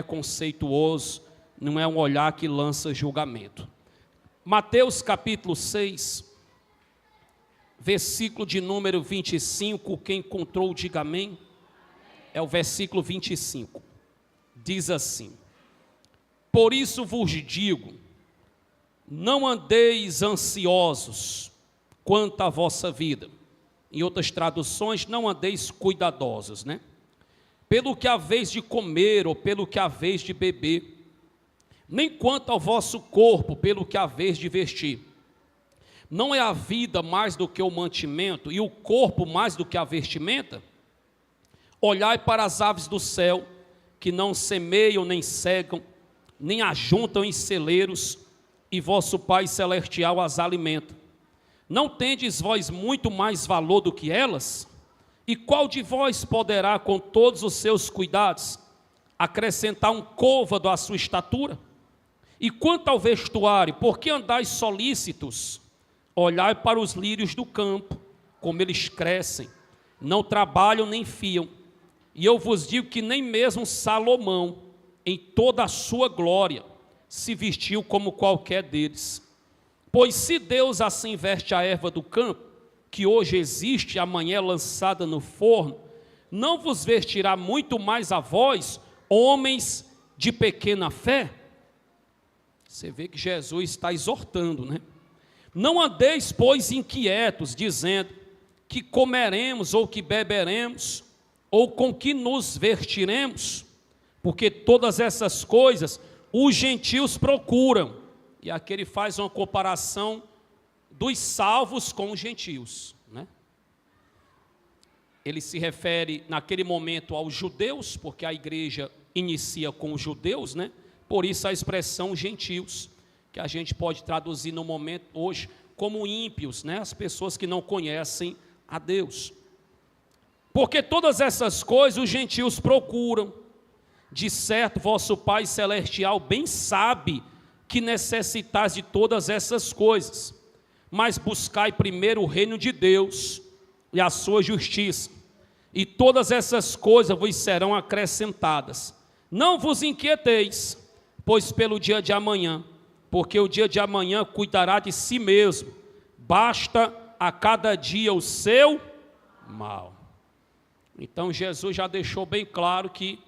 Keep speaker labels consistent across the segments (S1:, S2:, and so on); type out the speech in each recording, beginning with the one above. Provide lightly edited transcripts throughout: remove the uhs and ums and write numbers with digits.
S1: preconceituoso, não é um olhar que lança julgamento. Mateus capítulo 6, versículo de número 25, quem encontrou, diga amém. É o versículo 25, diz assim: por isso vos digo, não andeis ansiosos quanto à vossa vida. Em outras traduções, não andeis cuidadosos, né? Pelo que haveis de comer ou pelo que haveis de beber, nem quanto ao vosso corpo, pelo que haveis de vestir. Não é a vida mais do que o mantimento e o corpo mais do que a vestimenta? Olhai para as aves do céu, que não semeiam, nem cegam, nem ajuntam em celeiros, e vosso Pai Celestial as alimenta. Não tendes vós muito mais valor do que elas? E qual de vós poderá, com todos os seus cuidados, acrescentar um côvado à sua estatura? E quanto ao vestuário, por que andais solícitos? Olhai para os lírios do campo, como eles crescem, não trabalham nem fiam. E eu vos digo que nem mesmo Salomão, em toda a sua glória, se vestiu como qualquer deles. Pois se Deus assim veste a erva do campo, que hoje existe e amanhã é lançada no forno, não vos vestirá muito mais a vós, homens de pequena fé? Você vê que Jesus está exortando, né? Não andeis, pois, inquietos, dizendo que comeremos ou que beberemos, ou com que nos vestiremos, porque todas essas coisas os gentios procuram. E aqui ele faz uma comparação dos salvos com os gentios, né? Ele se refere naquele momento aos judeus, porque a igreja inicia com os judeus, né? Por isso a expressão gentios, que a gente pode traduzir no momento hoje como ímpios, né? As pessoas que não conhecem a Deus. Porque todas essas coisas os gentios procuram. De certo, vosso Pai Celestial bem sabe que necessitais de todas essas coisas. Mas buscai primeiro o reino de Deus e a sua justiça, e todas essas coisas vos serão acrescentadas. Não vos inquieteis, pois pelo dia de amanhã, porque o dia de amanhã cuidará de si mesmo. Basta a cada dia o seu mal. Então Jesus já deixou bem claro que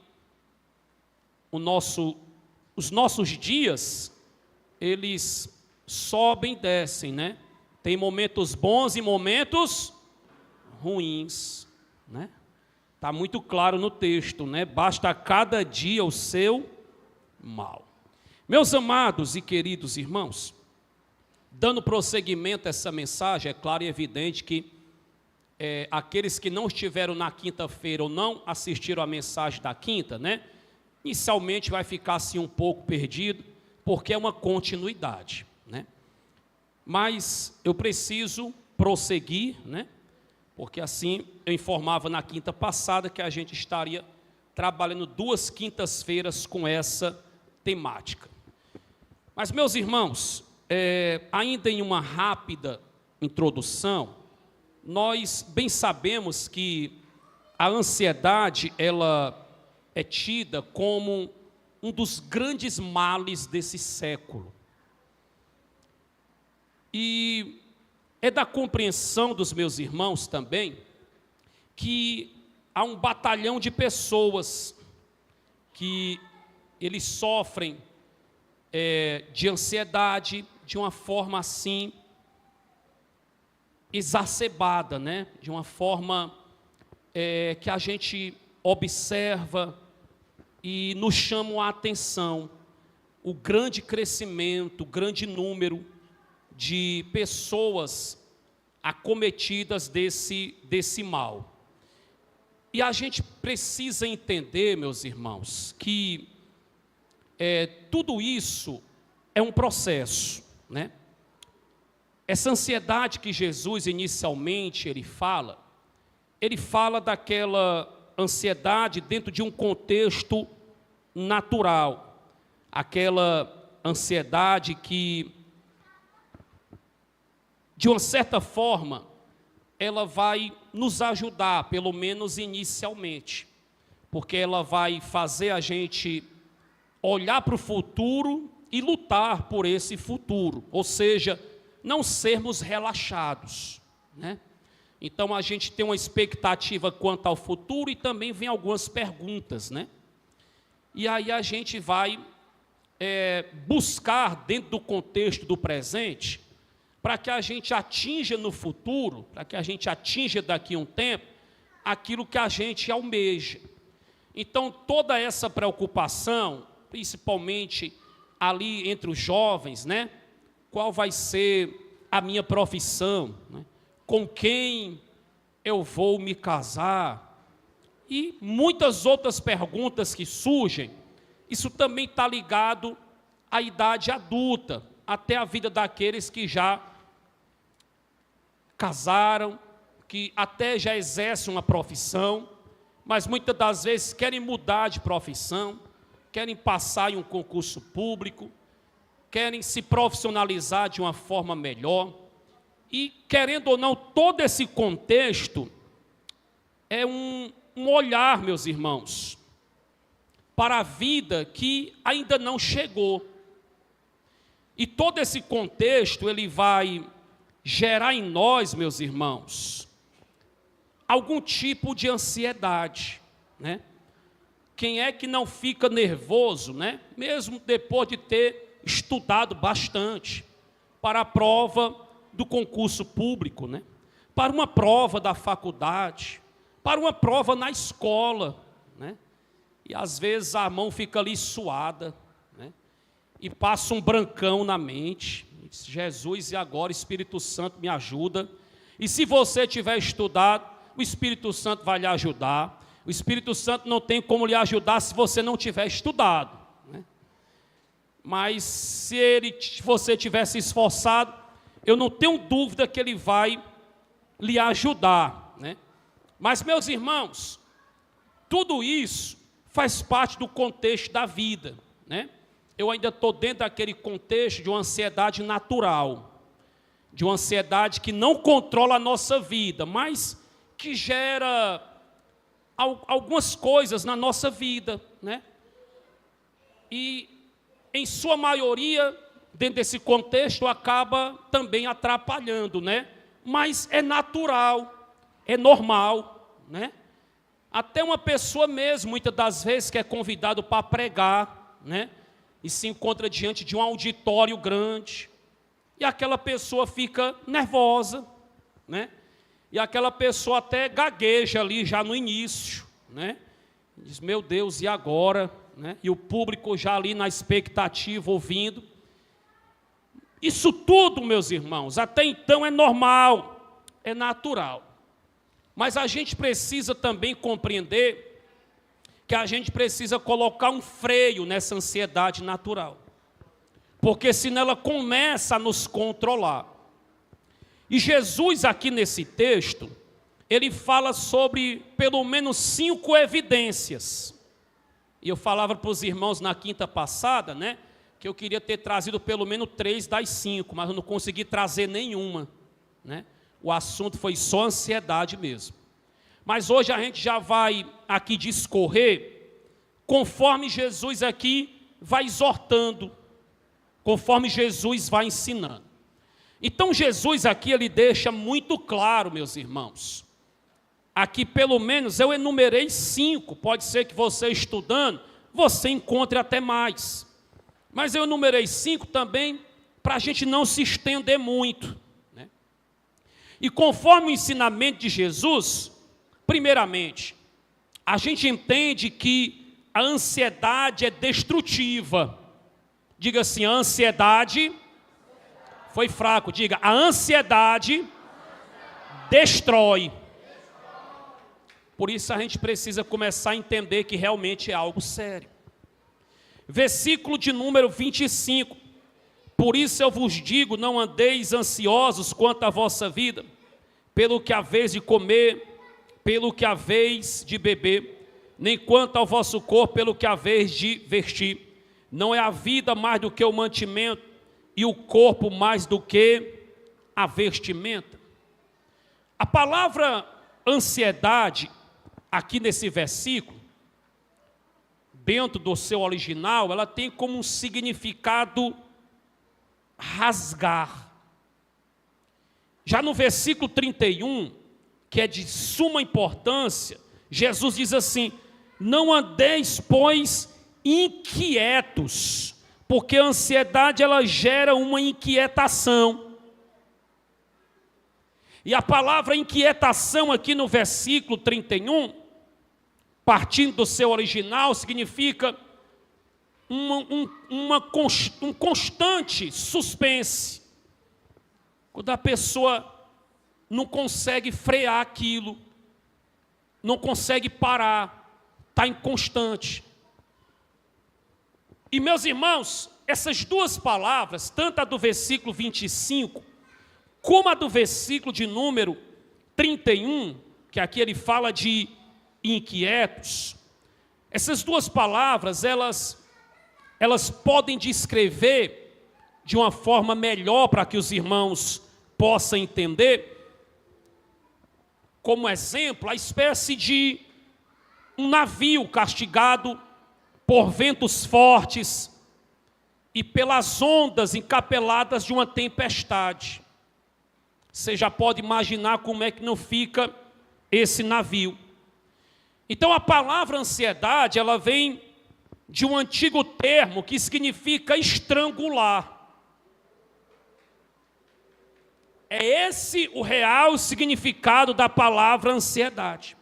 S1: os nossos dias, eles sobem e descem, né? Tem momentos bons e momentos ruins, né? Está muito claro no texto, né? Basta a cada dia o seu mal. Meus amados e queridos irmãos, dando prosseguimento a essa mensagem, é claro e evidente que aqueles que não estiveram na quinta-feira ou não assistiram a mensagem da quinta, né? Inicialmente vai ficar assim um pouco perdido, porque é uma continuidade, né? Mas eu preciso prosseguir, né? Porque assim eu informava na quinta passada que a gente estaria trabalhando 2 quintas-feiras com essa temática. Mas, meus irmãos, ainda em uma rápida introdução, nós bem sabemos que a ansiedade, ela é tida como um dos grandes males desse século. E é da compreensão dos meus irmãos também que há um batalhão de pessoas que eles sofrem de ansiedade de uma forma assim exacerbada, né? De uma forma que a gente observa e nos chama a atenção o grande crescimento, o grande número de pessoas acometidas desse mal. E a gente precisa entender, meus irmãos, que tudo isso é um processo, né? Essa ansiedade que Jesus inicialmente ele fala daquela ansiedade dentro de um contexto natural, aquela ansiedade que, de uma certa forma, ela vai nos ajudar, pelo menos inicialmente, porque ela vai fazer a gente olhar para o futuro e lutar por esse futuro, ou seja, não sermos relaxados, né? Então a gente tem uma expectativa quanto ao futuro e também vem algumas perguntas, né? E aí a gente vai buscar dentro do contexto do presente, para que a gente atinja no futuro, para que a gente atinja daqui a um tempo, aquilo que a gente almeja. Então toda essa preocupação, principalmente ali entre os jovens, né? Qual vai ser a minha profissão, né? Com quem eu vou me casar? E muitas outras perguntas que surgem, isso também está ligado à idade adulta, até a vida daqueles que já casaram, que até já exercem uma profissão, mas muitas das vezes querem mudar de profissão, querem passar em um concurso público, querem se profissionalizar de uma forma melhor. E, querendo ou não, todo esse contexto é um olhar, meus irmãos, para a vida que ainda não chegou. E todo esse contexto, ele vai gerar em nós, meus irmãos, algum tipo de ansiedade, né? Quem é que não fica nervoso, né? Mesmo depois de ter estudado bastante para a prova do concurso público, né? Para uma prova da faculdade, para uma prova na escola, né? E às vezes a mão fica ali suada, né? E passa um brancão na mente. Diz, Jesus, e agora Espírito Santo me ajuda. E se você tiver estudado, o Espírito Santo vai lhe ajudar. O Espírito Santo não tem como lhe ajudar se você não tiver estudado, né? Mas se você tiver se esforçado, eu não tenho dúvida que ele vai lhe ajudar, né? Mas, meus irmãos, tudo isso faz parte do contexto da vida, né? Eu ainda estou dentro daquele contexto de uma ansiedade natural, de uma ansiedade que não controla a nossa vida, mas que gera algumas coisas na nossa vida, né? E, em sua maioria, dentro desse contexto, acaba também atrapalhando, né? Mas é natural, é normal, né? Até uma pessoa mesmo, muitas das vezes, que é convidado para pregar, né? E se encontra diante de um auditório grande, e aquela pessoa fica nervosa, né? E aquela pessoa até gagueja ali já no início, né? Diz, meu Deus, e agora? Né? E o público já ali na expectativa, ouvindo. Isso tudo, meus irmãos, até então é normal, é natural. Mas a gente precisa também compreender que a gente precisa colocar um freio nessa ansiedade natural. Porque senão ela começa a nos controlar. E Jesus aqui nesse texto, ele fala sobre pelo menos 5 evidências. E eu falava para os irmãos na quinta passada, né, que eu queria ter trazido pelo menos 3 das 5, mas eu não consegui trazer nenhuma, né? O assunto foi só ansiedade mesmo. Mas hoje a gente já vai aqui discorrer, conforme Jesus aqui vai exortando, conforme Jesus vai ensinando. Então Jesus aqui, ele deixa muito claro, meus irmãos. Aqui pelo menos eu enumerei 5, pode ser que você estudando, você encontre até mais. Mas eu enumerei 5 também, para a gente não se estender muito, né? E conforme o ensinamento de Jesus, primeiramente, a gente entende que a ansiedade é destrutiva. Diga assim, a ansiedade... Foi fraco, diga, a ansiedade destrói. Por isso a gente precisa começar a entender que realmente é algo sério. Versículo de número 25. Por isso eu vos digo, não andeis ansiosos quanto à vossa vida, pelo que haveis de comer, pelo que haveis de beber, nem quanto ao vosso corpo, pelo que haveis de vestir. Não é a vida mais do que o mantimento, e o corpo mais do que a vestimenta. A palavra ansiedade, aqui nesse versículo, dentro do seu original, ela tem como um significado rasgar. Já no versículo 31, que é de suma importância, Jesus diz assim: não andeis, pois, inquietos, porque a ansiedade ela gera uma inquietação. E a palavra inquietação aqui no versículo 31, partindo do seu original, significa um constante suspense. Quando a pessoa não consegue frear aquilo, não consegue parar, está inconstante. E meus irmãos, essas duas palavras, tanto a do versículo 25, como a do versículo de número 31, que aqui ele fala de inquietos, essas duas palavras, elas podem descrever de uma forma melhor para que os irmãos possam entender, como exemplo, a espécie de um navio castigado por ventos fortes e pelas ondas encapeladas de uma tempestade. Você já pode imaginar como é que não fica esse navio. Então a palavra ansiedade, ela vem de um antigo termo que significa estrangular. É esse o real significado da palavra ansiedade.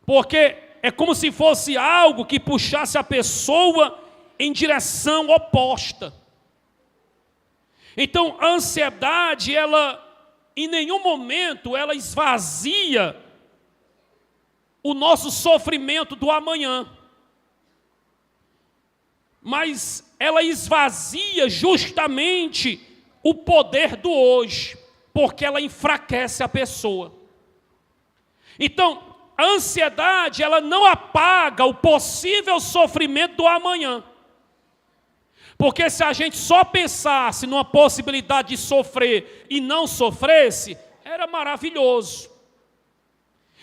S1: Porque é como se fosse algo que puxasse a pessoa em direção oposta. Então a ansiedade, ela em nenhum momento ela esvazia o nosso sofrimento do amanhã. Mas ela esvazia justamente o poder do hoje, porque ela enfraquece a pessoa. Então, a ansiedade, ela não apaga o possível sofrimento do amanhã. Porque se a gente só pensasse numa possibilidade de sofrer e não sofresse, era maravilhoso.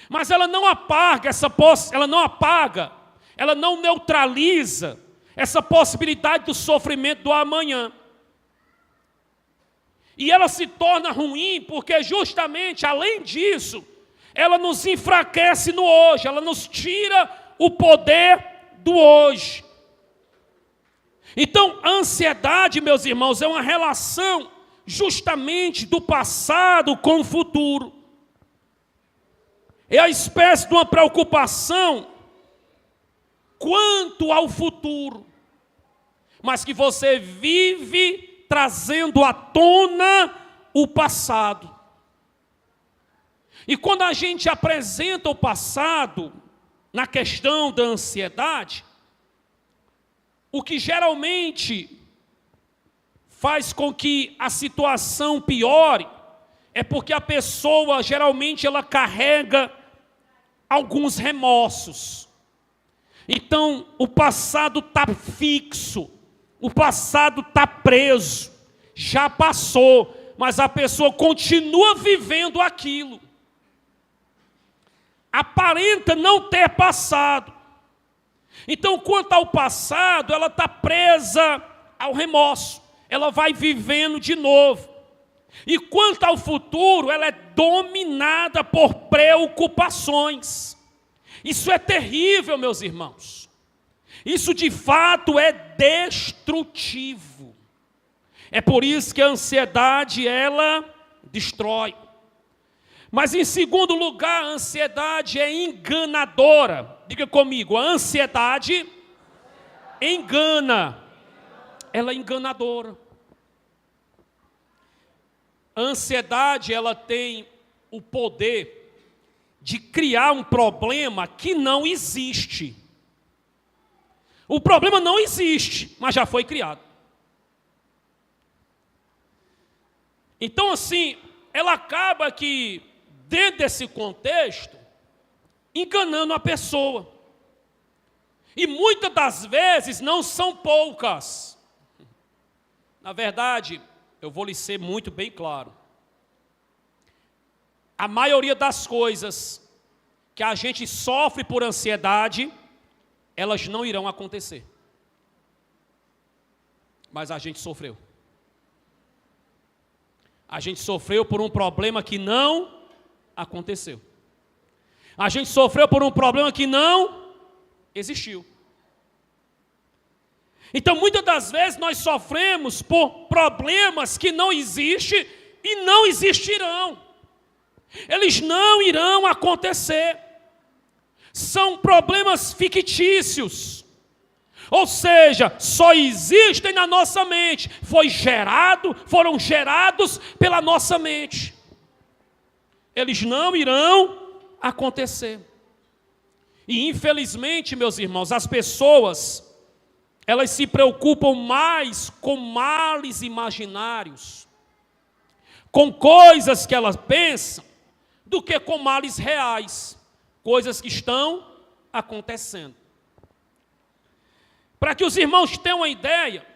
S1: Mas ela não apaga ela não neutraliza essa possibilidade do sofrimento do amanhã. E ela se torna ruim porque justamente, além disso, ela nos enfraquece no hoje, ela nos tira o poder do hoje. Então, a ansiedade, meus irmãos, é uma relação justamente do passado com o futuro. É a espécie de uma preocupação quanto ao futuro, mas que você vive trazendo à tona o passado. E quando a gente apresenta o passado na questão da ansiedade, o que geralmente faz com que a situação piore é porque a pessoa geralmente ela carrega alguns remorsos. Então o passado está fixo, o passado está preso, já passou, mas a pessoa continua vivendo aquilo. Aparenta não ter passado. Então, quanto ao passado, ela está presa ao remorso. Ela vai vivendo de novo. E quanto ao futuro, ela é dominada por preocupações. Isso é terrível, meus irmãos. Isso, de fato, é destrutivo. É por isso que a ansiedade, ela destrói. Mas, em segundo lugar, a ansiedade é enganadora. Diga comigo, a ansiedade engana. Ela é enganadora. A ansiedade, ela tem o poder de criar um problema que não existe. O problema não existe, mas já foi criado. Então, assim, ela acaba que, dentro desse contexto, enganando a pessoa. E muitas das vezes não são poucas. Na verdade, eu vou lhe ser muito bem claro. A maioria das coisas que a gente sofre por ansiedade elas não irão acontecer. Mas a gente sofreu. A gente sofreu por um problema que não aconteceu. A gente sofreu por um problema que não existiu. Então, muitas das vezes, nós sofremos por problemas que não existem e não existirão. Eles não irão acontecer. São problemas fictícios. Ou seja, só existem na nossa mente. Foram gerados pela nossa mente. Eles não irão acontecer. E infelizmente, meus irmãos, as pessoas, elas se preocupam mais com males imaginários, com coisas que elas pensam, do que com males reais, coisas que estão acontecendo. Para que os irmãos tenham uma ideia,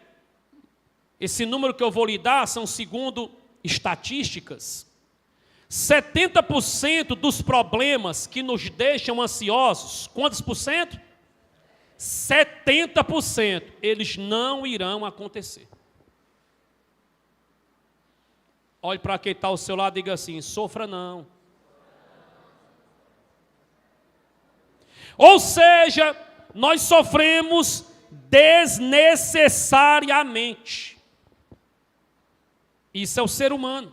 S1: esse número que eu vou lhe dar são segundo estatísticas. 70% dos problemas que nos deixam ansiosos, quantos por cento? 70%, eles não irão acontecer. Olhe para quem está ao seu lado e diga assim: sofra não. Ou seja, nós sofremos desnecessariamente. Isso é o ser humano.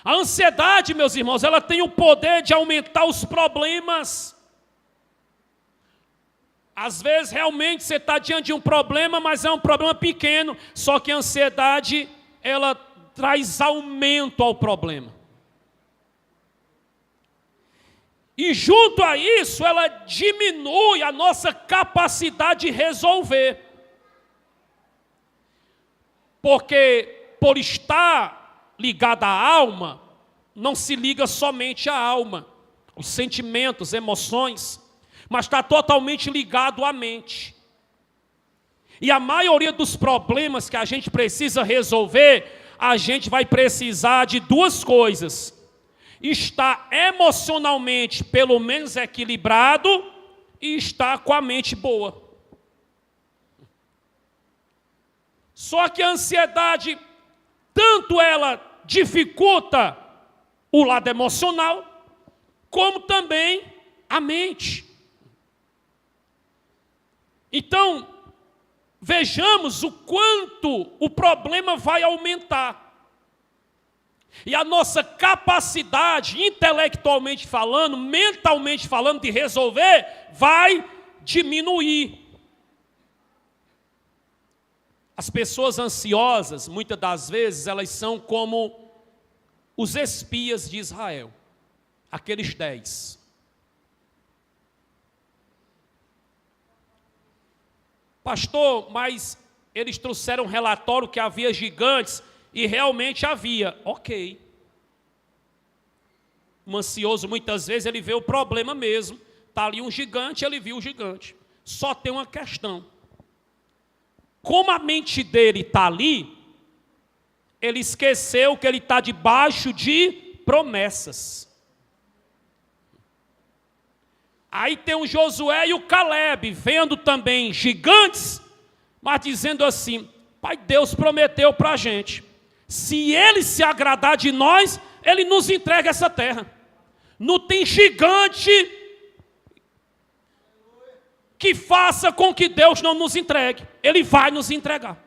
S1: A ansiedade, meus irmãos, ela tem o poder de aumentar os problemas. Às vezes, realmente, você está diante de um problema, mas é um problema pequeno. Só que a ansiedade, ela traz aumento ao problema. E junto a isso, ela diminui a nossa capacidade de resolver. Porque, por estar ligada à alma, não se liga somente à alma, os sentimentos, emoções, mas está totalmente ligado à mente. E a maioria dos problemas que a gente precisa resolver, a gente vai precisar de duas coisas: estar emocionalmente pelo menos equilibrado e estar com a mente boa. Só que a ansiedade, tanto ela dificulta o lado emocional, como também a mente. Então, vejamos o quanto o problema vai aumentar. E a nossa capacidade, intelectualmente falando, mentalmente falando, de resolver, vai diminuir. As pessoas ansiosas, muitas das vezes, elas são como os espias de Israel, aqueles 10. Pastor, mas eles trouxeram um relatório que havia gigantes, e realmente havia. Ok. Um ansioso, muitas vezes, ele vê o problema mesmo. Está ali um gigante, ele viu o gigante. Só tem uma questão. Como a mente dele está ali, ele esqueceu que ele está debaixo de promessas. Aí tem o Josué e o Caleb, vendo também gigantes, mas dizendo assim: Pai, Deus prometeu para a gente, se Ele se agradar de nós, Ele nos entrega essa terra. Não tem gigante que faça com que Deus não nos entregue. Ele vai nos entregar.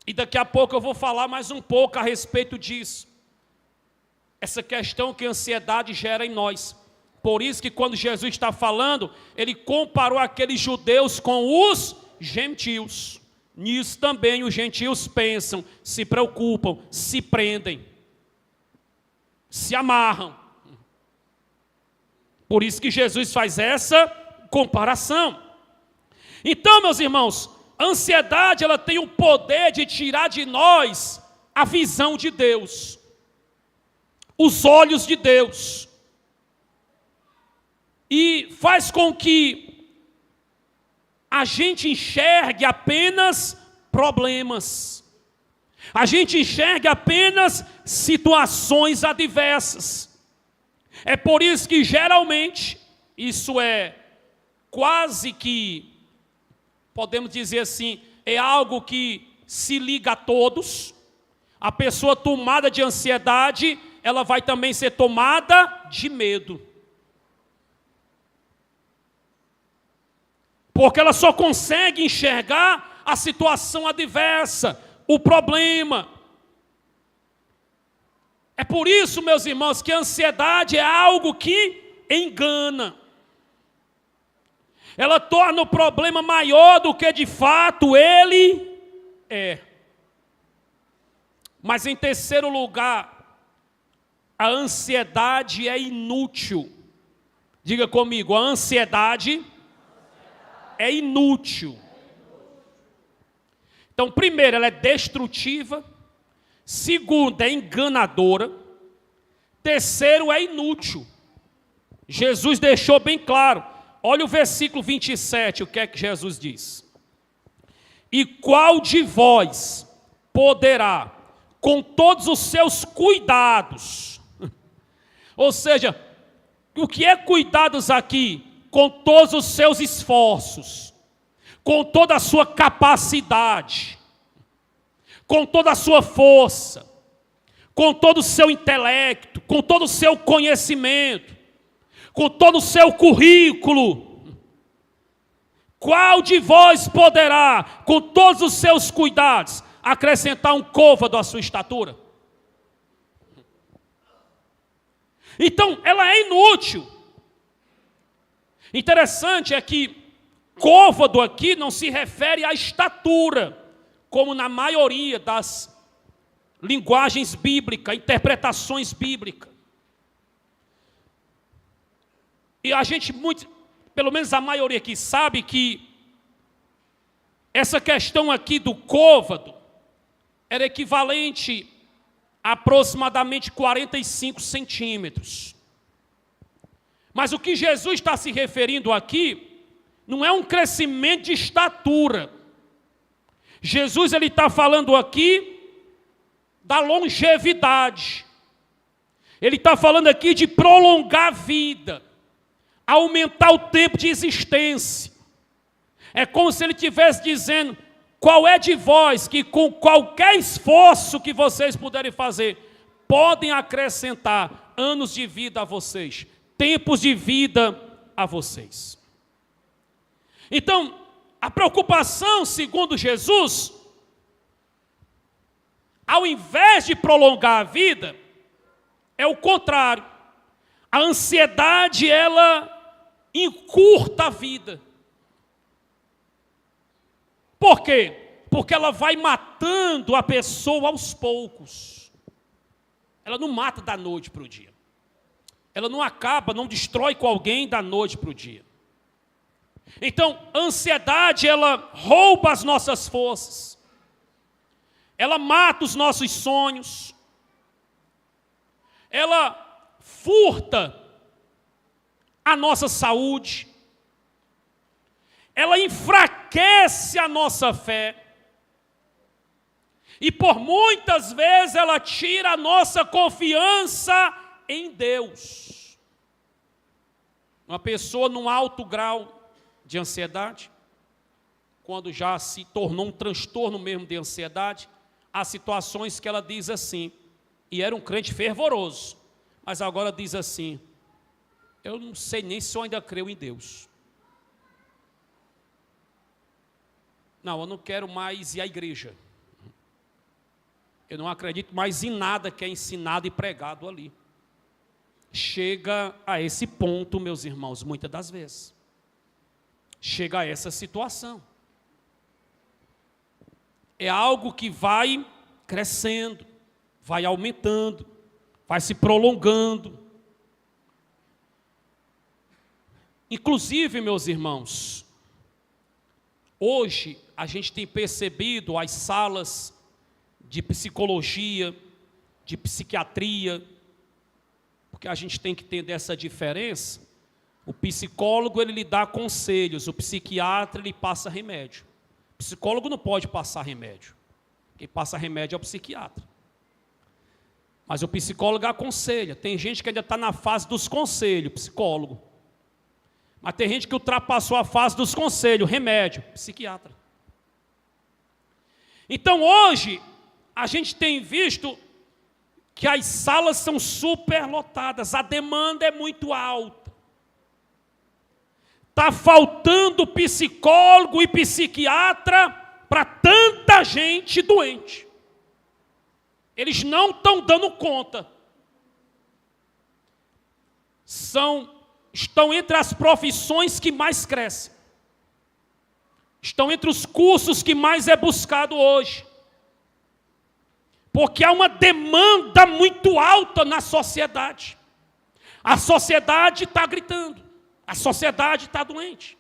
S1: E daqui a pouco eu vou falar mais um pouco a respeito disso. Essa questão que a ansiedade gera em nós. Por isso que quando Jesus está falando, Ele comparou aqueles judeus com os gentios. Nisso também os gentios pensam, se preocupam, se prendem, se amarram. Por isso que Jesus faz essa comparação. Então, meus irmãos, a ansiedade, ela tem o poder de tirar de nós a visão de Deus, os olhos de Deus, e faz com que a gente enxergue apenas problemas, a gente enxergue apenas situações adversas. É por isso que geralmente isso é quase que, podemos dizer assim, é algo que se liga a todos. A pessoa tomada de ansiedade, ela vai também ser tomada de medo. Porque ela só consegue enxergar a situação adversa, o problema. É por isso, meus irmãos, que a ansiedade é algo que engana. Ela torna o problema maior do que de fato ele é. Mas em terceiro lugar, a ansiedade é inútil. Diga comigo, a ansiedade é inútil. Então, primeiro, ela é destrutiva. Segundo, é enganadora. Terceiro, é inútil. Jesus deixou bem claro. Olha o versículo 27, o que é que Jesus diz? E qual de vós poderá, com todos os seus cuidados, ou seja, o que é cuidados aqui? Com todos os seus esforços, com toda a sua capacidade, com toda a sua força, com todo o seu intelecto, com todo o seu conhecimento, com todo o seu currículo. Qual de vós poderá, com todos os seus cuidados, acrescentar um côvado à sua estatura? Então, ela é inútil. Interessante é que côvado aqui não se refere à estatura, como na maioria das linguagens bíblicas, interpretações bíblicas. E a gente, pelo menos a maioria aqui, sabe que essa questão aqui do côvado era equivalente a aproximadamente 45 centímetros. Mas o que Jesus está se referindo aqui não é um crescimento de estatura. Jesus ele está falando aqui da longevidade. Ele está falando aqui de prolongar a vida, aumentar o tempo de existência. É como se ele estivesse dizendo: qual é de vós que com qualquer esforço que vocês puderem fazer, podem acrescentar anos de vida a vocês, tempos de vida a vocês. Então, a preocupação, segundo Jesus, ao invés de prolongar a vida, é o contrário. A ansiedade, ela encurta a vida. Por quê? Porque ela vai matando a pessoa aos poucos. Ela não mata da noite para o dia. Ela não acaba, não destrói com alguém da noite para o dia. Então, a ansiedade, ela rouba as nossas forças. Ela mata os nossos sonhos. Ela furta a nossa saúde. Ela enfraquece a nossa fé. E por muitas vezes ela tira a nossa confiança em Deus. Uma pessoa num alto grau de ansiedade, quando já se tornou um transtorno mesmo de ansiedade, há situações que ela diz assim, e era um crente fervoroso, mas agora diz assim: eu não sei nem se eu ainda creio em Deus. Não, eu não quero mais ir à igreja. Eu não acredito mais em nada que é ensinado e pregado ali. Chega a esse ponto, meus irmãos, muitas das vezes. Chega a essa situação. É algo que vai crescendo, vai aumentando, vai se prolongando. Inclusive, meus irmãos, hoje a gente tem percebido as salas de psicologia, de psiquiatria, porque a gente tem que entender essa diferença. O psicólogo, ele lhe dá conselhos, o psiquiatra, ele passa remédio. O psicólogo não pode passar remédio. Quem passa remédio é o psiquiatra. Mas o psicólogo aconselha. Tem gente que ainda está na fase dos conselhos, psicólogo. Mas tem gente que ultrapassou a fase dos conselhos, remédio, psiquiatra. Então hoje, a gente tem visto que as salas são superlotadas, a demanda é muito alta. Está faltando psicólogo e psiquiatra para tanta gente doente. Eles não estão dando conta. Estão entre as profissões que mais crescem. Estão entre os cursos que mais é buscado hoje. Porque há uma demanda muito alta na sociedade. A sociedade está gritando. A sociedade está doente.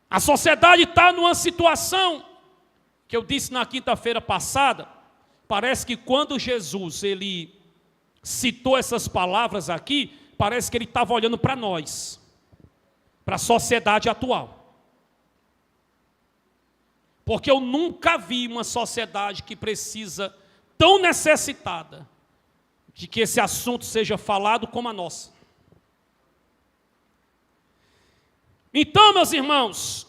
S1: A sociedade está numa situação que eu disse na quinta-feira passada. Parece que quando Jesus ele citou essas palavras aqui, parece que ele estava olhando para nós, para a sociedade atual. Porque eu nunca vi uma sociedade que precisa, tão necessitada, de que esse assunto seja falado como a nossa. Então, meus irmãos,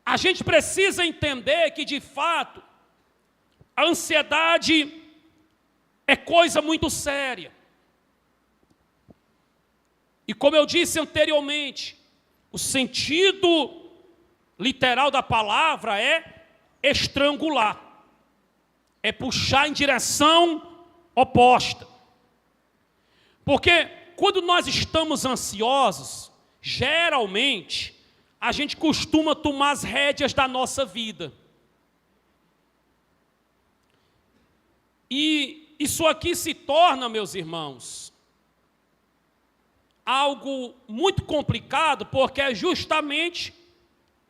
S1: a gente precisa entender que, de fato, a ansiedade é coisa muito séria. E como eu disse anteriormente, o sentido literal da palavra é estrangular. É puxar em direção oposta. Porque quando nós estamos ansiosos, geralmente, a gente costuma tomar as rédeas da nossa vida. E isso aqui se torna, meus irmãos, algo muito complicado, porque é justamente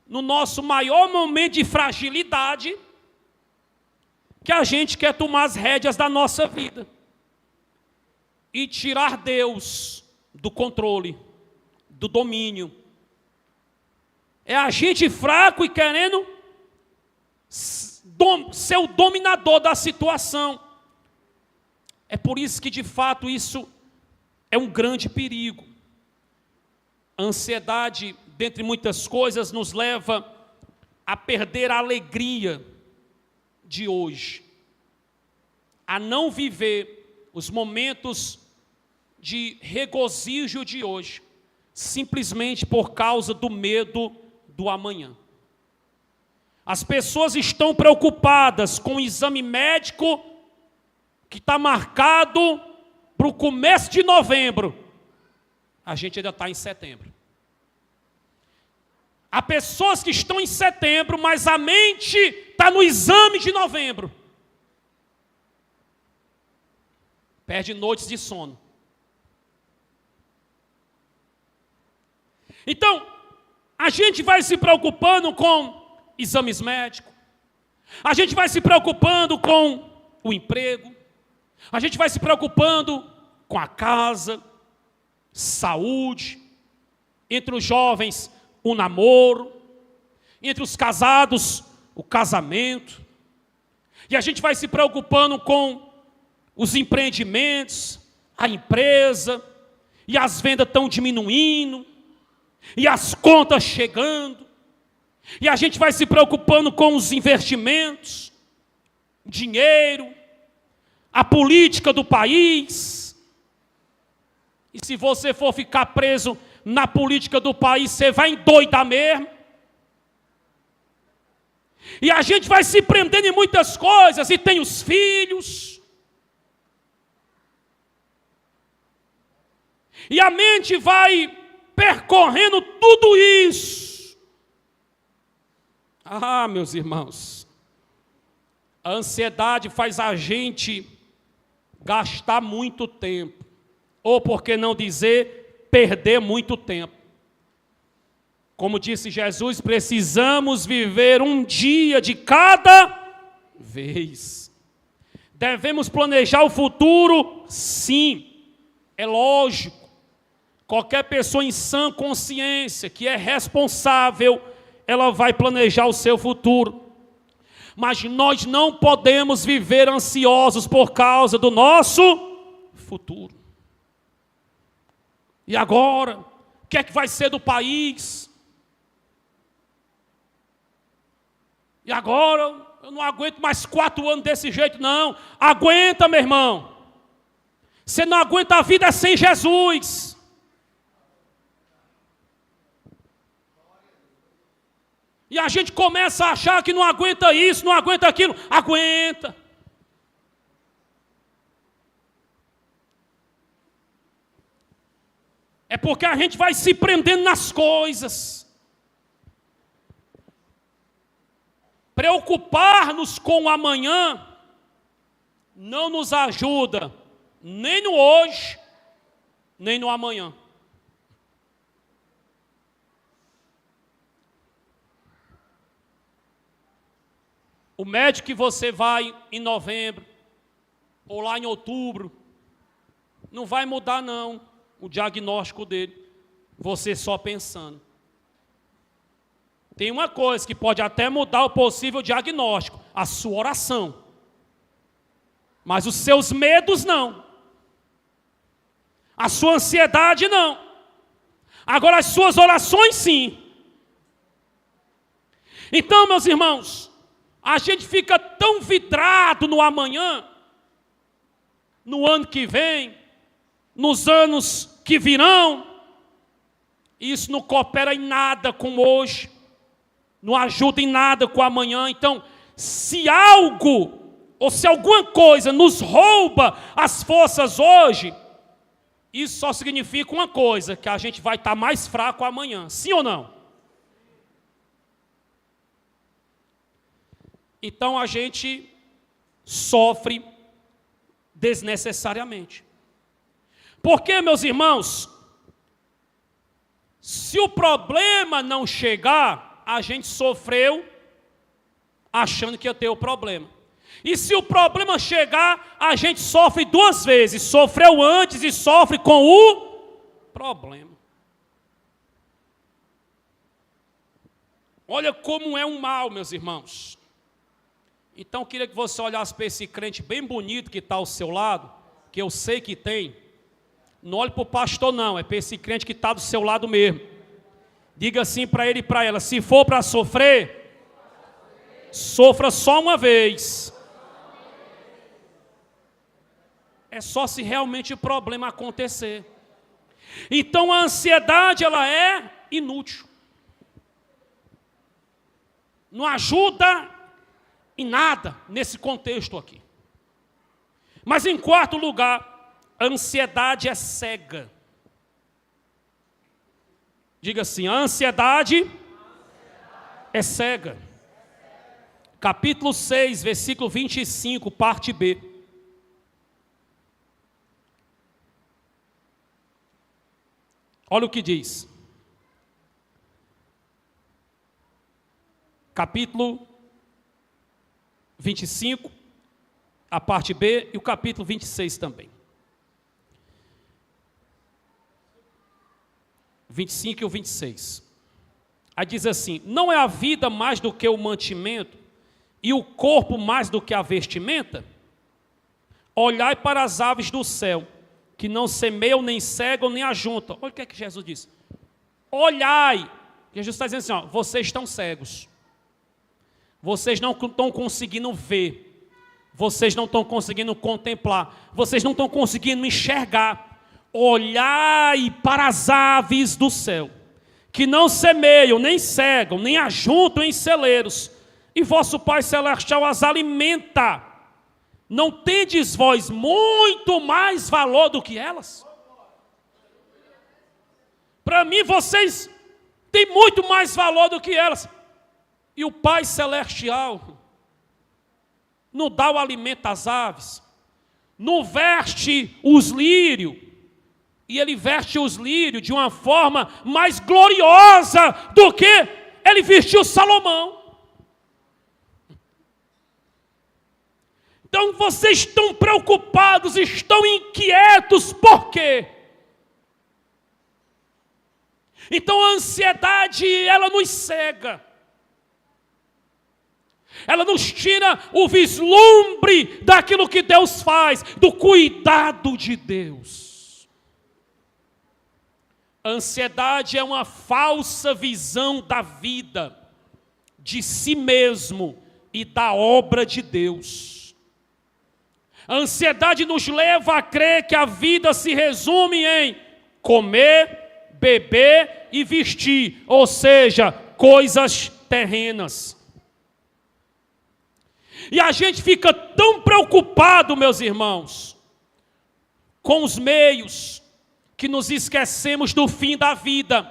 S1: no nosso maior momento de fragilidade que a gente quer tomar as rédeas da nossa vida e tirar Deus do controle, do domínio. É a gente fraco e querendo ser o dominador da situação. É por isso que, de fato, isso é um grande perigo. A ansiedade, dentre muitas coisas, nos leva a perder a alegria de hoje, a não viver os momentos de regozijo de hoje, simplesmente por causa do medo do amanhã. As pessoas estão preocupadas com o exame médico que está marcado para o começo de novembro. A gente ainda está em setembro. Há pessoas que estão em setembro, mas a mente está no exame de novembro. Perde noites de sono. Então, a gente vai se preocupando com exames médicos. A gente vai se preocupando com o emprego. A gente vai se preocupando com a casa, saúde. Entre os jovens, o namoro. Entre os casados, o casamento. E a gente vai se preocupando com os empreendimentos, a empresa, e as vendas estão diminuindo, e as contas chegando, e a gente vai se preocupando com os investimentos, dinheiro, a política do país. E se você for ficar preso na política do país, você vai endoidar mesmo. E a gente vai se prendendo em muitas coisas, e tem os filhos. E a mente vai percorrendo tudo isso. Ah, meus irmãos, a ansiedade faz a gente gastar muito tempo, ou por que não dizer, perder muito tempo. Como disse Jesus, precisamos viver um dia de cada vez. Devemos planejar o futuro? Sim, é lógico. Qualquer pessoa em sã consciência, que é responsável, ela vai planejar o seu futuro. Mas nós não podemos viver ansiosos por causa do nosso futuro. E agora? O que é que vai ser do país? E agora? Eu não aguento mais 4 anos desse jeito, não. Aguenta, meu irmão. Você não aguenta a vida sem Jesus. E a gente começa a achar que não aguenta isso, não aguenta aquilo. Aguenta. É porque a gente vai se prendendo nas coisas. Preocupar-nos com o amanhã não nos ajuda, nem no hoje, nem no amanhã. O médico que você vai em novembro, ou lá em outubro, não vai mudar não o diagnóstico dele, você só pensando. Tem uma coisa que pode até mudar o possível diagnóstico, a sua oração. Mas os seus medos não. A sua ansiedade não. Agora as suas orações sim. Então, meus irmãos, a gente fica tão vidrado no amanhã, no ano que vem, nos anos que virão, e isso não coopera em nada com hoje, não ajuda em nada com amanhã. Então, se algo, ou se alguma coisa nos rouba as forças hoje, isso só significa uma coisa, que a gente vai estar mais fraco amanhã, sim ou não? Então a gente sofre desnecessariamente. Porque, meus irmãos, se o problema não chegar, a gente sofreu achando que ia ter o problema. E se o problema chegar, a gente sofre 2 vezes. Sofreu antes e sofre com o problema. Olha como é um mal, meus irmãos. Então eu queria que você olhasse para esse crente bem bonito que está ao seu lado, que eu sei que tem. Não olhe para o pastor não, é para esse crente que está do seu lado mesmo. Diga assim para ele e para ela: se for para sofrer, sofra só uma vez. É só se realmente o problema acontecer. Então a ansiedade, ela é inútil. Não ajuda em nada nesse contexto aqui. Mas em quarto lugar, a ansiedade é cega. Diga assim: a ansiedade é cega. Capítulo 6, versículo 25, parte B. Olha o que diz. Capítulo 25, a parte B, e o capítulo 26 também. 25 e o 26. Aí diz assim: não é a vida mais do que o mantimento, e o corpo mais do que a vestimenta? Olhai para as aves do céu, que não semeiam, nem cegam, nem ajuntam. Olha o que é que Jesus diz. Olhai. Jesus está dizendo assim, ó, vocês estão cegos. Vocês não estão conseguindo ver. Vocês não estão conseguindo contemplar. Vocês não estão conseguindo enxergar. Olhai para as aves do céu, que não semeiam, nem cegam, nem ajuntam em celeiros, e vosso Pai Celestial as alimenta. Não tendes vós muito mais valor do que elas? Para mim, vocês têm muito mais valor do que elas. E o Pai Celestial não dá o alimento às aves, não veste os lírios, e Ele veste os lírios de uma forma mais gloriosa do que Ele vestiu Salomão. Então vocês estão preocupados, estão inquietos, por quê? Então a ansiedade, ela nos cega. Ela nos tira o vislumbre daquilo que Deus faz, do cuidado de Deus. A ansiedade é uma falsa visão da vida, de si mesmo e da obra de Deus. A ansiedade nos leva a crer que a vida se resume em comer, beber e vestir, ou seja, coisas terrenas. E a gente fica tão preocupado, meus irmãos, com os meios, que nos esquecemos do fim da vida.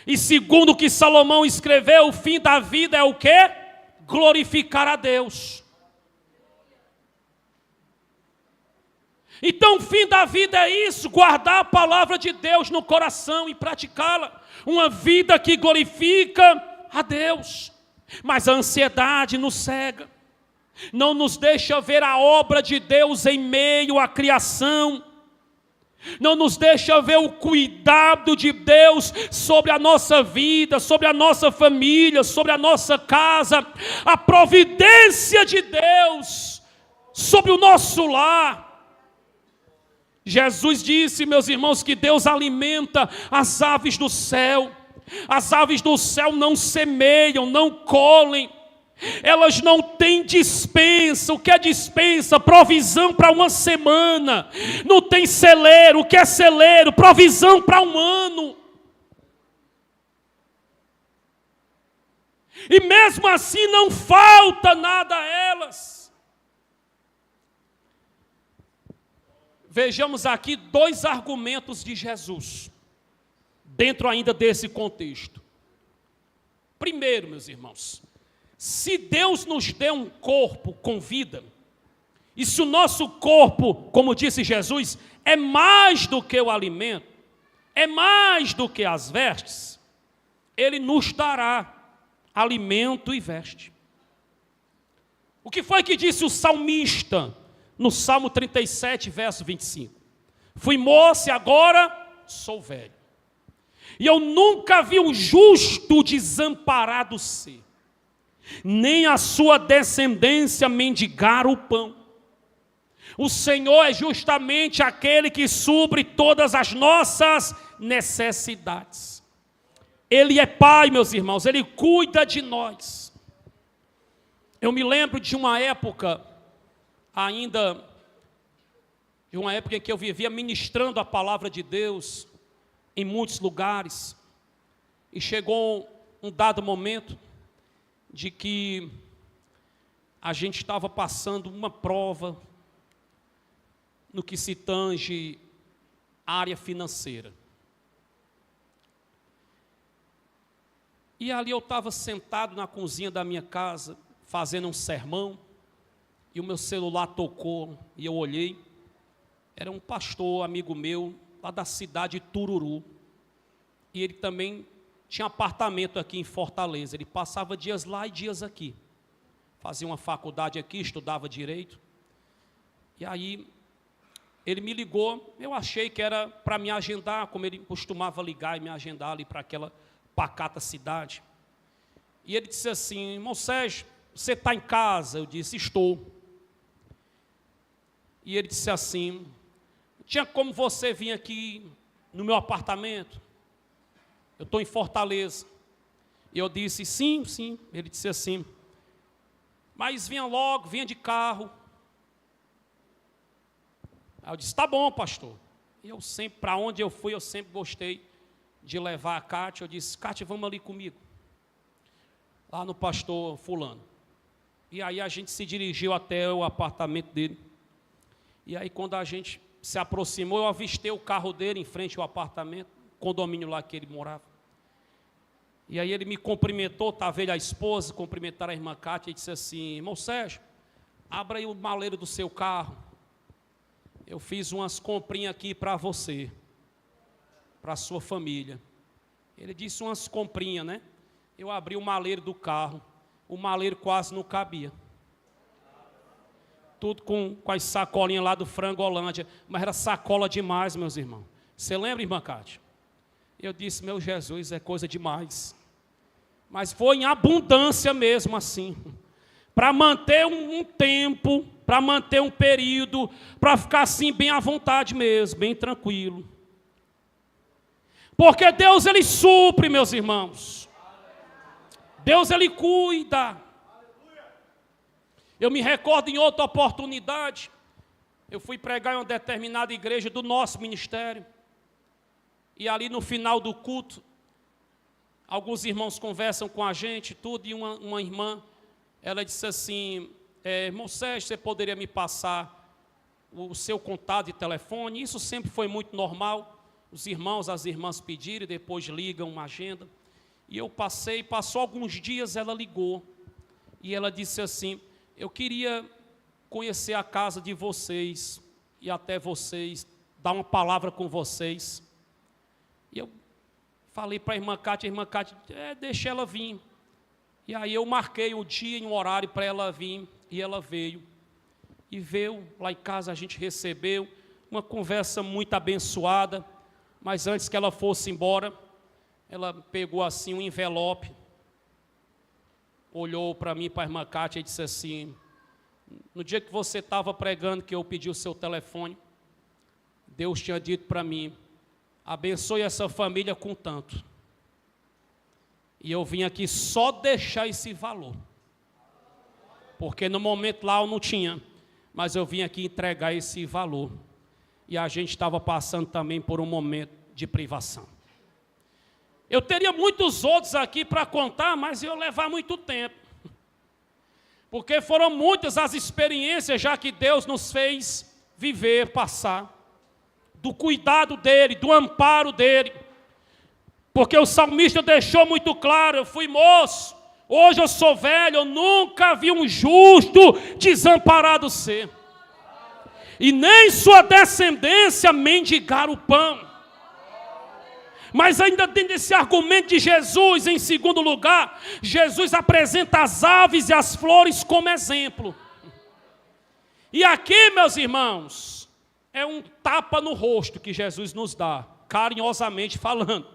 S1: E segundo o que Salomão escreveu, o fim da vida é o quê? Glorificar a Deus. Então o fim da vida é isso, guardar a palavra de Deus no coração e praticá-la. Uma vida que glorifica a Deus. Mas a ansiedade nos cega, não nos deixa ver a obra de Deus em meio à criação, não nos deixa ver o cuidado de Deus sobre a nossa vida, sobre a nossa família, sobre a nossa casa, a providência de Deus sobre o nosso lar. Jesus disse, meus irmãos, que Deus alimenta as aves do céu. As aves do céu não semeiam, não colhem, elas não têm despensa. O que é despensa? Provisão para uma semana. Não tem celeiro. O que é celeiro? Provisão para um ano. E mesmo assim não falta nada a elas. Vejamos aqui 2 argumentos de Jesus, dentro ainda desse contexto. Primeiro, meus irmãos, se Deus nos deu um corpo com vida, e se o nosso corpo, como disse Jesus, é mais do que o alimento, é mais do que as vestes, Ele nos dará alimento e veste. O que foi que disse o salmista no Salmo 37, verso 25? Fui moço e agora sou velho, e eu nunca vi o justo desamparado ser, nem a sua descendência mendigar o pão. O Senhor é justamente aquele que supre todas as nossas necessidades. Ele é Pai, meus irmãos, Ele cuida de nós. Eu me lembro de uma época, ainda, de uma época em que eu vivia ministrando a palavra de Deus em muitos lugares, e chegou um dado momento de que a gente estava passando uma prova no que se tange à área financeira. E ali eu estava sentado na cozinha da minha casa, fazendo um sermão, e o meu celular tocou, e eu olhei, era um pastor, amigo meu, lá da cidade de Tururu, e ele também tinha apartamento aqui em Fortaleza. Ele passava dias lá e dias aqui. Fazia uma faculdade aqui, estudava direito. E aí, ele me ligou. Eu achei que era para me agendar, como ele costumava ligar e me agendar ali para aquela pacata cidade. E ele disse assim: irmão Sérgio, você está em casa? Eu disse: estou. E ele disse assim: tinha como você vir aqui no meu apartamento? Eu estou em Fortaleza. E eu disse: sim, sim. Ele disse assim: mas vinha logo, vinha de carro. Aí eu disse: tá bom, pastor. E eu sempre, para onde eu fui, eu sempre gostei de levar a Cátia. Eu disse: Cátia, vamos ali comigo, lá no pastor fulano. E aí a gente se dirigiu até o apartamento dele. E aí quando a gente se aproximou, eu avistei o carro dele em frente ao apartamento, condomínio lá que ele morava. E aí ele me cumprimentou, estava ele, a esposa, cumprimentaram a irmã Cátia, e disse assim: irmão Sérgio, abra aí o maleiro do seu carro. Eu fiz umas comprinhas aqui para você, para a sua família. Ele disse: umas comprinhas, né? Eu abri o maleiro do carro, o maleiro quase não cabia. Tudo com as sacolinhas lá do Frangolândia, mas era sacola demais, meus irmãos. Você lembra, irmã Cátia? Eu disse: meu Jesus, é coisa demais. Mas foi em abundância mesmo assim, para manter um tempo, para manter um período, para ficar assim bem à vontade mesmo, bem tranquilo. Porque Deus, Ele supre, meus irmãos. Deus, Ele cuida. Eu me recordo em outra oportunidade, eu fui pregar em uma determinada igreja do nosso ministério. E ali no final do culto, alguns irmãos conversam com a gente, tudo, e uma irmã, ela disse assim, irmão Sérgio, você poderia me passar o seu contato de telefone? Isso sempre foi muito normal, os irmãos, as irmãs pedirem, e depois ligam uma agenda. E eu passou alguns dias, ela ligou, e ela disse assim, eu queria conhecer a casa de vocês, e até vocês, dar uma palavra com vocês. E eu falei para a irmã Cátia, deixa ela vir. E aí eu marquei o dia e um horário para ela vir, e ela veio. E veio lá em casa, a gente recebeu uma conversa muito abençoada, mas antes que ela fosse embora, ela pegou assim um envelope, olhou para mim, para a irmã Cátia, e disse assim, no dia que você estava pregando, que eu pedi o seu telefone, Deus tinha dito para mim, abençoe essa família com tanto. E eu vim aqui só deixar esse valor. Porque no momento lá eu não tinha, mas eu vim aqui entregar esse valor. E a gente estava passando também por um momento de privação. Eu teria muitos outros aqui para contar, mas ia levar muito tempo. Porque foram muitas as experiências já que Deus nos fez viver, passar. Do cuidado dEle, do amparo dEle. Porque o salmista deixou muito claro, eu fui moço, hoje eu sou velho, eu nunca vi um justo desamparado ser. E nem sua descendência mendigar o pão. Mas ainda dentro desse argumento de Jesus, em segundo lugar, Jesus apresenta as aves e as flores como exemplo. E aqui, meus irmãos, é um tapa no rosto que Jesus nos dá, carinhosamente falando.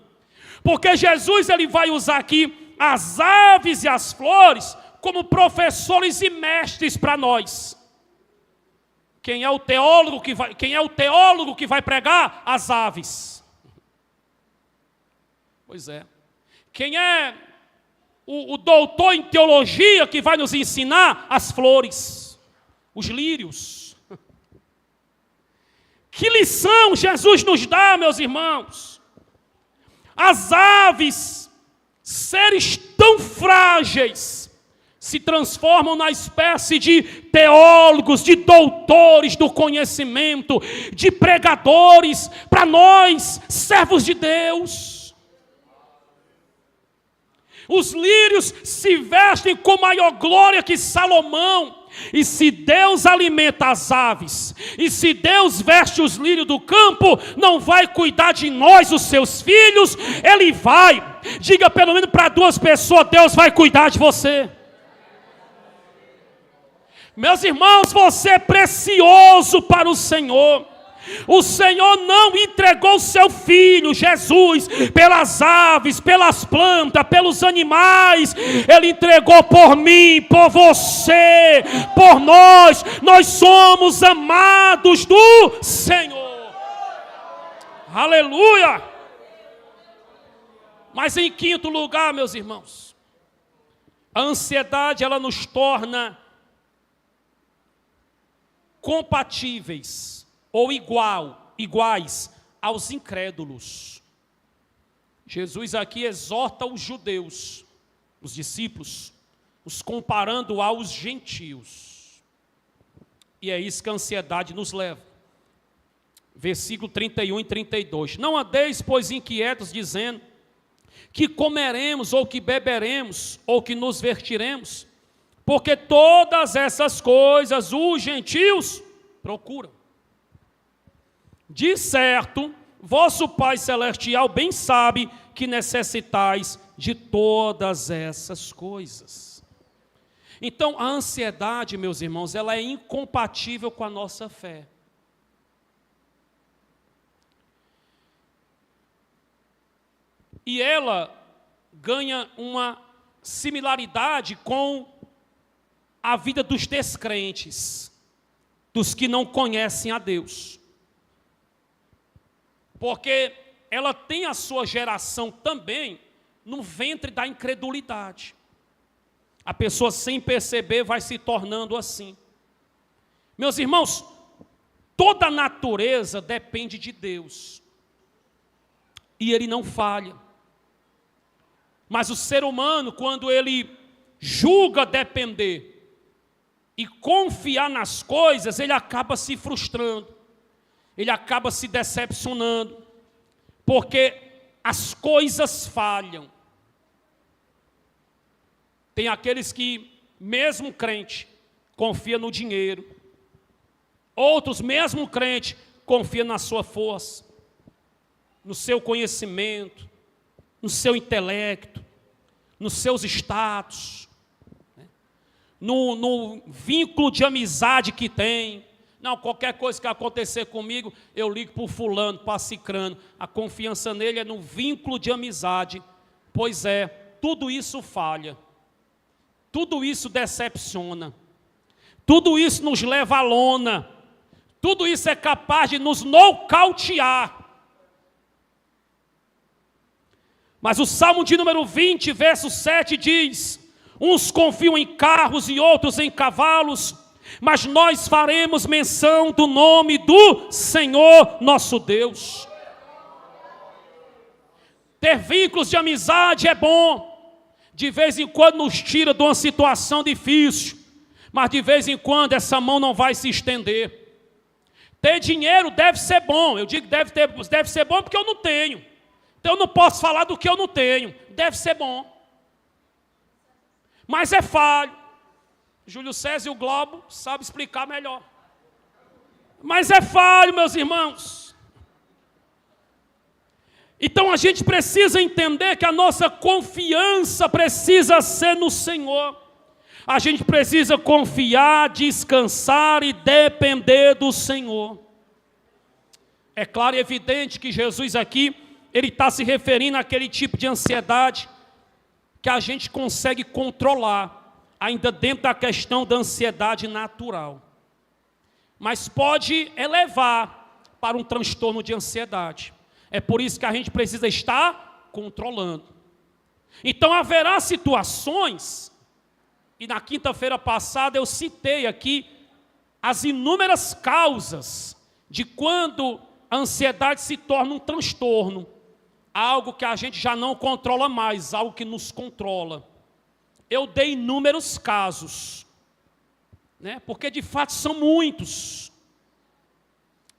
S1: Porque Jesus, ele vai usar aqui as aves e as flores como professores e mestres para nós. Quem é o teólogo que vai pregar? As aves. Pois é. Quem é o doutor em teologia que vai nos ensinar? As flores, os lírios. Que lição Jesus nos dá, meus irmãos? As aves, seres tão frágeis, se transformam na espécie de teólogos, de doutores do conhecimento, de pregadores, para nós, servos de Deus. Os lírios se vestem com maior glória que Salomão. E se Deus alimenta as aves, e se Deus veste os lírios do campo, não vai cuidar de nós, os seus filhos? Ele vai. Diga pelo menos para 2 pessoas, Deus vai cuidar de você. Meus irmãos, você é precioso para o Senhor. O Senhor não entregou o seu Filho, Jesus, pelas aves, pelas plantas, pelos animais. Ele entregou por mim, por você, por nós. Nós somos amados do Senhor. Aleluia! Mas em quinto lugar, meus irmãos, a ansiedade, ela nos torna compatíveis ou iguais aos incrédulos. Jesus aqui exorta os judeus, os discípulos, os comparando aos gentios. E é isso que a ansiedade nos leva. Versículo 31 e 32. Não andeis, pois, inquietos, dizendo que comeremos, ou que beberemos, ou que nos vestiremos, porque todas essas coisas os gentios procuram. De certo, vosso Pai Celestial bem sabe que necessitais de todas essas coisas. Então, a ansiedade, meus irmãos, ela é incompatível com a nossa fé. E ela ganha uma similaridade com a vida dos descrentes, dos que não conhecem a Deus. Porque ela tem a sua geração também no ventre da incredulidade. A pessoa, sem perceber, vai se tornando assim. Meus irmãos, toda a natureza depende de Deus. E Ele não falha. Mas o ser humano, quando ele julga depender e confiar nas coisas, ele acaba se frustrando. Ele acaba se decepcionando. Porque as coisas falham. Tem aqueles que, mesmo crente, confia no dinheiro. Outros, mesmo crente, confia na sua força, no seu conhecimento, no seu intelecto, nos seus status, no vínculo de amizade que tem. Não, qualquer coisa que acontecer comigo, eu ligo para o fulano, para cicrano. A confiança nele é no vínculo de amizade. Pois é, tudo isso falha. Tudo isso decepciona. Tudo isso nos leva à lona. Tudo isso é capaz de nos nocautear. Mas o Salmo de número 20, verso 7 diz: uns confiam em carros e outros em cavalos, mas nós faremos menção do nome do Senhor nosso Deus. Ter vínculos de amizade é bom. De vez em quando nos tira de uma situação difícil, mas de vez em quando essa mão não vai se estender. Ter dinheiro deve ser bom. Eu digo que deve ser bom porque eu não tenho. Então eu não posso falar do que eu não tenho. Deve ser bom. Mas é falho. Júlio César e o Globo sabem explicar melhor. Mas é falho, meus irmãos. Então a gente precisa entender que a nossa confiança precisa ser no Senhor. A gente precisa confiar, descansar e depender do Senhor. É claro e evidente que Jesus aqui, ele está se referindo àquele tipo de ansiedade que a gente consegue controlar, ainda dentro da questão da ansiedade natural. Mas pode elevar para um transtorno de ansiedade. É por isso que a gente precisa estar controlando. Então haverá situações, e na quinta-feira passada eu citei aqui as inúmeras causas de quando a ansiedade se torna um transtorno, algo que a gente já não controla mais, algo que nos controla. Eu dei inúmeros casos, porque de fato são muitos,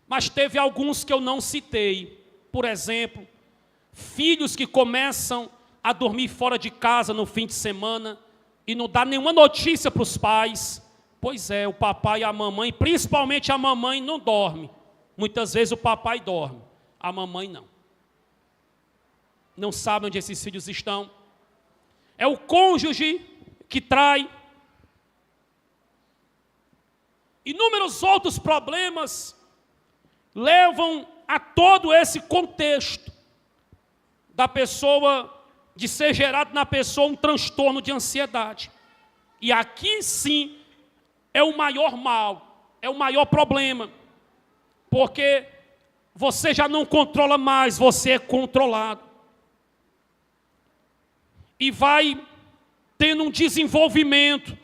S1: mas teve alguns que eu não citei. Por exemplo, filhos que começam a dormir fora de casa no fim de semana e não dá nenhuma notícia para os pais. Pois é, o papai e a mamãe, principalmente a mamãe, não dorme. Muitas vezes o papai dorme, a mamãe não. Não sabe onde esses filhos estão. É o cônjuge que trai. Inúmeros outros problemas levam a todo esse contexto da pessoa, de ser gerado na pessoa um transtorno de ansiedade. E aqui sim é o maior mal, é o maior problema, porque você já não controla mais, você é controlado. E vai tendo um desenvolvimento,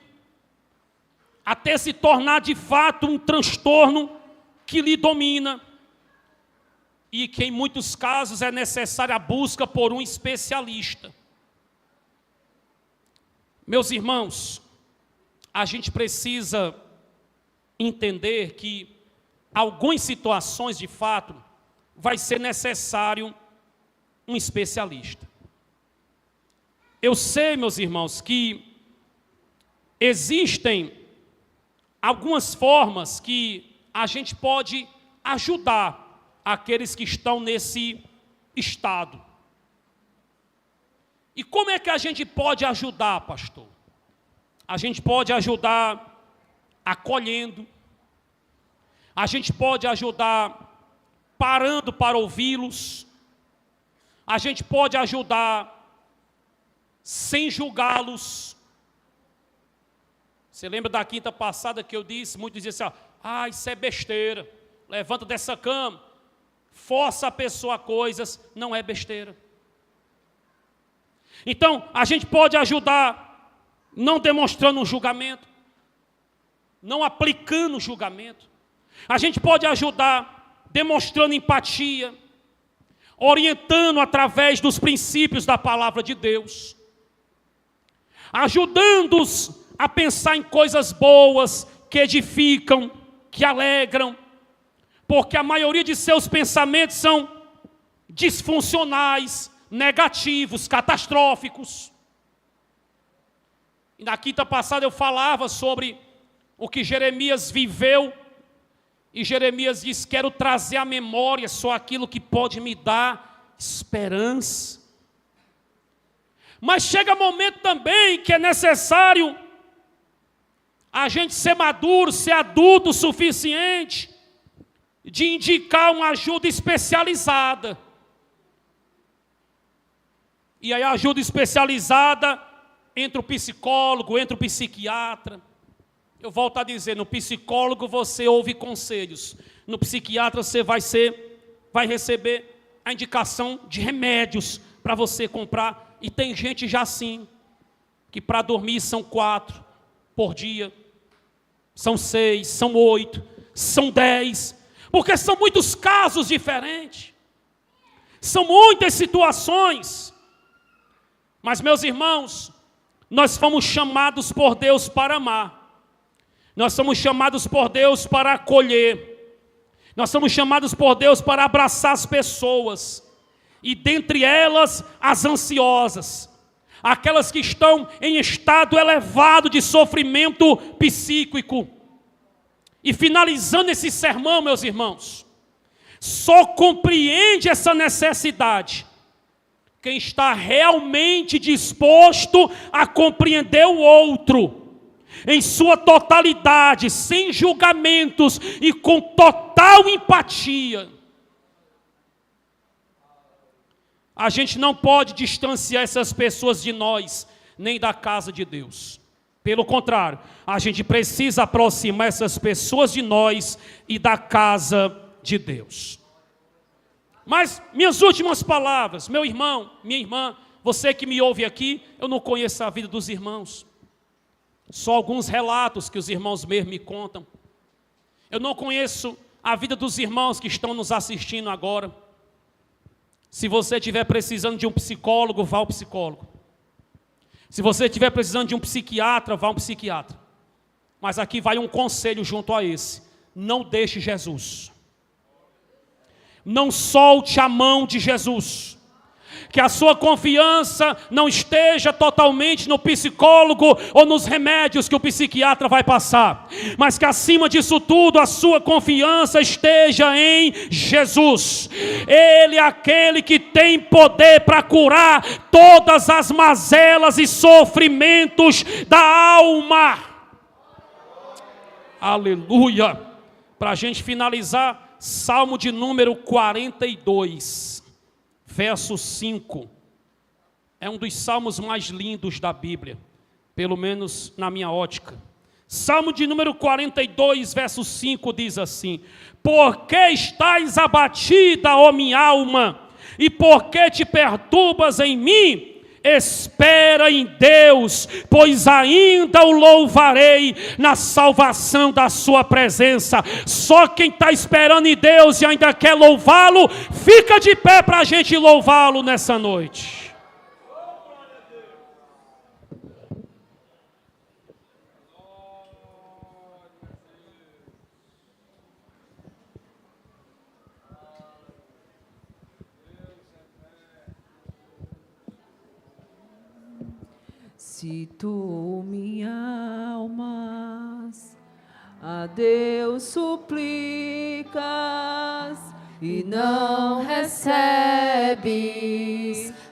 S1: até se tornar de fato um transtorno que lhe domina. E que em muitos casos é necessária a busca por um especialista. Meus irmãos, a gente precisa entender que algumas situações de fato vai ser necessário um especialista. Eu sei, meus irmãos, que existem algumas formas que a gente pode ajudar aqueles que estão nesse estado. E como é que a gente pode ajudar, pastor? A gente pode ajudar acolhendo, a gente pode ajudar parando para ouvi-los, a gente pode ajudar sem julgá-los. Você lembra da quinta passada que eu disse? Muitos diziam assim: isso é besteira, levanta dessa cama, força a pessoa a coisas, não é besteira. Então, a gente pode ajudar não demonstrando um julgamento, não aplicando julgamento. A gente pode ajudar demonstrando empatia, orientando através dos princípios da palavra de Deus, ajudando-os a pensar em coisas boas, que edificam, que alegram, porque a maioria de seus pensamentos são disfuncionais, negativos, catastróficos. E na quinta passada eu falava sobre o que Jeremias viveu, e Jeremias diz: quero trazer à memória só aquilo que pode me dar esperança. Mas chega momento também que é necessário a gente ser maduro, ser adulto o suficiente, de indicar uma ajuda especializada. E aí a ajuda especializada entre o psicólogo, entre o psiquiatra. Eu volto a dizer, no psicólogo você ouve conselhos, no psiquiatra você vai receber a indicação de remédios para você comprar. E tem gente já assim, que para dormir são 4 por dia, são 6, são 8, são 10, porque são muitos casos diferentes, são muitas situações. Mas, meus irmãos, nós fomos chamados por Deus para amar, nós somos chamados por Deus para acolher, nós somos chamados por Deus para abraçar as pessoas, e dentre elas as ansiosas, aquelas que estão em estado elevado de sofrimento psíquico. E finalizando esse sermão, meus irmãos, só compreende essa necessidade quem está realmente disposto a compreender o outro em sua totalidade, sem julgamentos e com total empatia. A gente não pode distanciar essas pessoas de nós, nem da casa de Deus. Pelo contrário, a gente precisa aproximar essas pessoas de nós e da casa de Deus. Mas, minhas últimas palavras, meu irmão, minha irmã, você que me ouve aqui, eu não conheço a vida dos irmãos. Só alguns relatos que os irmãos mesmo me contam. Eu não conheço a vida dos irmãos que estão nos assistindo agora. Se você estiver precisando de um psicólogo, vá ao psicólogo. Se você estiver precisando de um psiquiatra, vá ao psiquiatra. Mas aqui vai um conselho junto a esse: não deixe Jesus. Não solte a mão de Jesus. Que a sua confiança não esteja totalmente no psicólogo ou nos remédios que o psiquiatra vai passar, mas que acima disso tudo a sua confiança esteja em Jesus. Ele é aquele que tem poder para curar todas as mazelas e sofrimentos da alma. Aleluia. Para a gente finalizar, Salmo de número 42, verso 5, é um dos salmos mais lindos da Bíblia, pelo menos na minha ótica. Salmo de número 42, verso 5 diz assim: por que estás abatida, ó minha alma, e por que te perturbas em mim? Espera em Deus, pois ainda o louvarei na salvação da sua presença. Só quem está esperando em Deus e ainda quer louvá-lo, fica de pé para a gente louvá-lo nessa noite.
S2: Se tu, minha alma, a Deus suplicas e não recebes,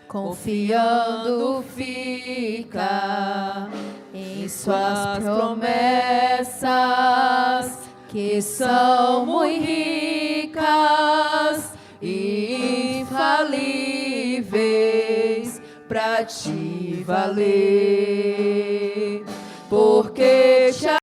S2: confiando fica em suas promessas, que são muito ricas e infalíveis, pra te valer, porque